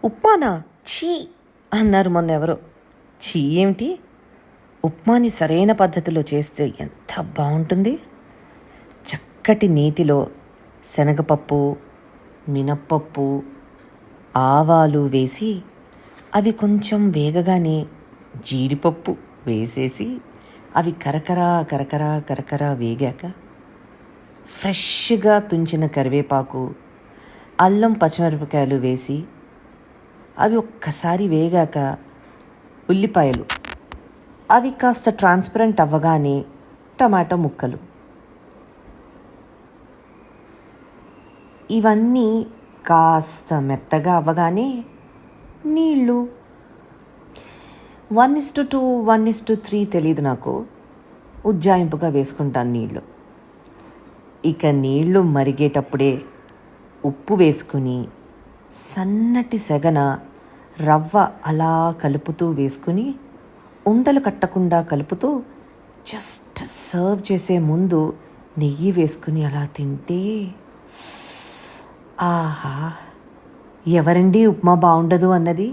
ఉప్మానా? ఛీ అన్నారు మొన్న ఎవరో. ఛీ ఏమిటి? ఉప్మాని సరైన పద్ధతిలో చేస్తే ఎంత బాగుంటుంది. చక్కటి నేతిలో శనగపప్పు, మినప్పప్పు, ఆవాలు వేసి అవి కొంచెం వేగగానే జీడిపప్పు వేసేసి అవి కరకరా కరకరా కరకరా వేగాక ఫ్రెష్గా తుంచిన కరివేపాకు, అల్లం, పచ్చిమిరపకాయలు వేసి అవి ఒక్కసారి వేగాక ఉల్లిపాయలు అవి కాస్త ట్రాన్స్పరెంట్ అవ్వగానే టమాటో ముక్కలు, ఇవన్నీ కాస్త మెత్తగా అవ్వగానే నీళ్ళు 1:2 1:3 తెలీదు నాకు, ఉజ్జాయింపుగా వేసుకుంటాను నీళ్ళు. ఇక నీళ్ళు మరిగేటప్పుడే ఉప్పు వేసుకుని సన్నటి సెగన రవ్వ అలా కలుపుతూ వేసుకుని ఉండలు కట్టకుండా కలుపుతూ జస్ట్ సర్వ్ చేసే ముందు నెయ్యి వేసుకుని అలా తింటే ఆహా, ఎవరండి ఉప్మా బాగుండదు అన్నది?